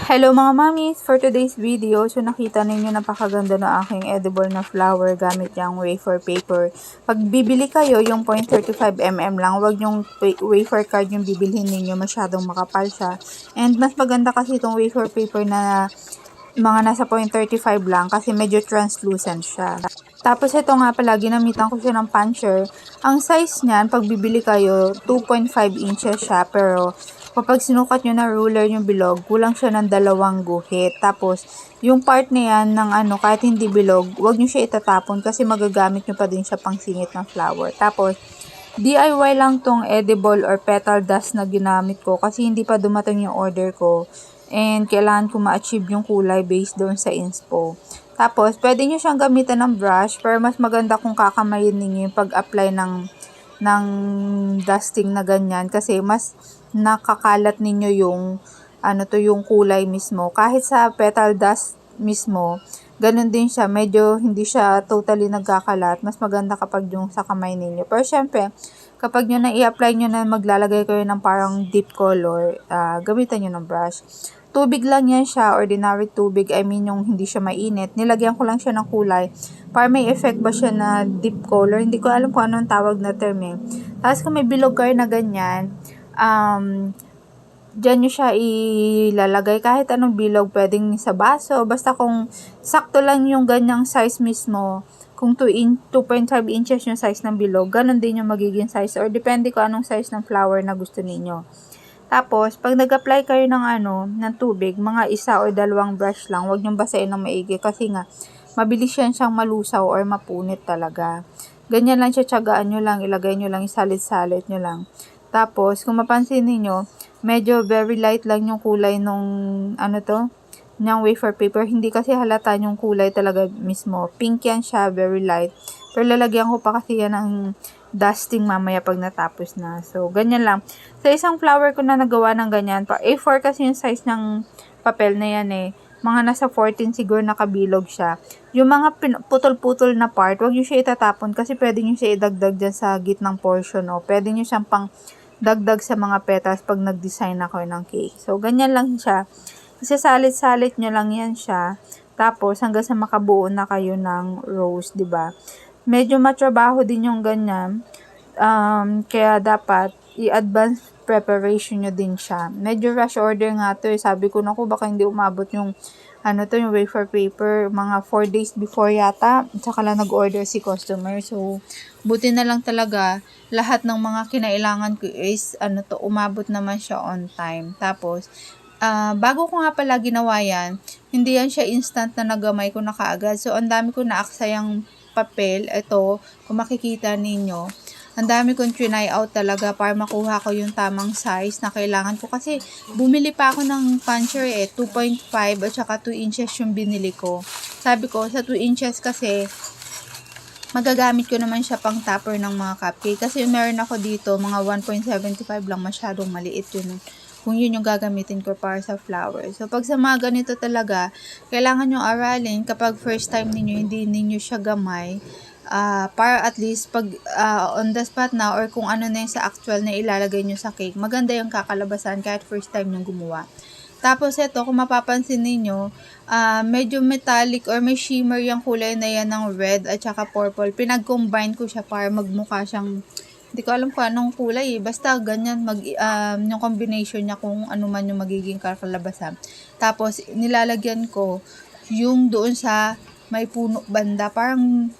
Hello mga mamis! For today's video, so nakita ninyo napakaganda na aking edible na flower gamit yung wafer paper. Pag bibili kayo, yung 0.35 mm lang, wag yung wafer card yung bibilhin ninyo, masyadong makapal siya. And mas maganda kasi itong wafer paper na mga nasa 0.35 lang kasi medyo translucent siya. Tapos ito nga pala, ginamitan ko siya ng puncher. Ang size niyan, pag bibili kayo, 2.5 inches siya, pero kapag sinukat nyo na ruler yung bilog, kulang siya ng 2 guhit. Tapos, yung part na yan ng kahit hindi bilog, huwag nyo siya itatapon kasi magagamit nyo pa din siya pang singit ng flower. Tapos, DIY lang tong edible or petal dust na ginamit ko kasi hindi pa dumating yung order ko. And kailangan ko ma-achieve yung kulay based doon sa inspo. Tapos, pwede nyo siyang gamitan ng brush pero mas maganda kung kakamayin ninyo yung pag-apply ng dusting na ganyan kasi mas nakakalat ninyo yung yung kulay mismo. Kahit sa petal dust mismo, ganun din siya. Medyo hindi siya totally nagkakalat. Mas maganda kapag yung sa kamay ninyo. Pero syempre, kapag nyo na i-apply nyo na maglalagay kayo ng parang deep color, gamitan nyo ng brush. Tubig lang yan siya, ordinary tubig, I mean yung hindi siya mainit. Nilagyan ko lang siya ng kulay para may effect ba siya na deep color. Hindi ko alam kung anong tawag na term eh. Tapos kung may bilog kayo na ganyan, dyan nyo siya ilalagay kahit anong bilog, pwedeng sa baso, basta kung sakto lang yung ganyang size mismo, kung 2.5 inches yung size ng bilog, ganun din yung magiging size or depende kung anong size ng flower na gusto ninyo. Tapos, pag nag-apply kayo ng tubig, mga 1 o 2 brush lang, huwag nyong basahin ng maigi kasi nga, mabilis siyang malusaw or mapunit talaga. Ganyan lang siya, tiyagaan nyo lang, ilagay nyo lang, isalit-salit nyo lang. Tapos, kung mapansin niyo medyo very light lang yung kulay nung ng wafer paper. Hindi kasi halata yung kulay talaga mismo. Pink yan siya, very light. Pero lalagyan ko pa kasi yan ng dusting mamaya pag natapos na. So, ganyan lang. Sa isang flower ko na nagawa ng ganyan. A4 kasi yung size ng papel na yan eh. Mga nasa 14 siguro nakabilog siya. Yung mga putol-putol na part, wag nyo siya itatapon kasi pwede nyo siya idagdag dyan sa gitnang portion. O. Pwede nyo siyang pang dagdag sa mga petals pag nag-design ako ng cake. So, ganyan lang siya. Isasalit-salit nyo lang yan siya. Tapos, hanggang sa makabuo na kayo ng rose, 'di ba? Medyo matrabaho din yung ganyan. Kaya dapat i-advance preparation nyo din siya. Medyo rush order nga to. Sabi ko naku, baka hindi umabot yung yung wafer paper. Mga 4 days before yata. Tsaka lang nag-order si customer. So, buti na lang talaga. Lahat ng mga kinailangan ko is umabot naman siya on time. Tapos, bago ko nga pala ginawa yan, hindi yan siya instant na nagamay ko na kaagad. So, ang dami ko naaksayang papel. Ito, kung makikita ninyo, ang dami kong try out talaga para makuha ko yung tamang size na kailangan ko. Kasi, bumili pa ako ng puncher 2.5 at saka 2 inches yung binili ko. Sabi ko, sa 2 inches kasi, magagamit ko naman siya pang topper ng mga cupcake. Kasi meron ako dito, mga 1.75 lang, masyadong maliit yun. Kung yun yung gagamitin ko para sa flower. So, pag sa mga ganito talaga, kailangan nyo aralin kapag first time ninyo, hindi ninyo siya gamay. Para at least pag on the spot na or kung ano na yung sa actual na ilalagay nyo sa cake, maganda yung kakalabasan kahit first time nyo gumawa. Tapos ito, kung mapapansin ninyo, medyo metallic or may shimmer yung kulay na yan ng red at saka purple. Pinag-combine ko siya para magmukha siyang, hindi ko alam kung anong kulay eh. Basta ganyan, yung combination niya kung ano man yung magiging kakalabasan. Tapos, nilalagyan ko yung doon sa may puno banda. Parang,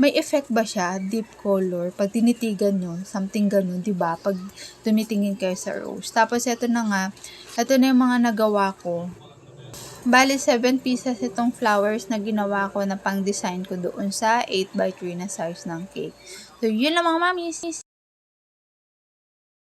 may effect ba siya? Deep color. Pag tinitigan nyo, something ganun, diba? Pag tumitingin kayo sa rose. Tapos, ito na nga. Ito na yung mga nagawa ko. Bali, 7 pieces itong flowers na ginawa ko na pang design ko doon sa 8x3 na size ng cake. So, yun lang mga mamis.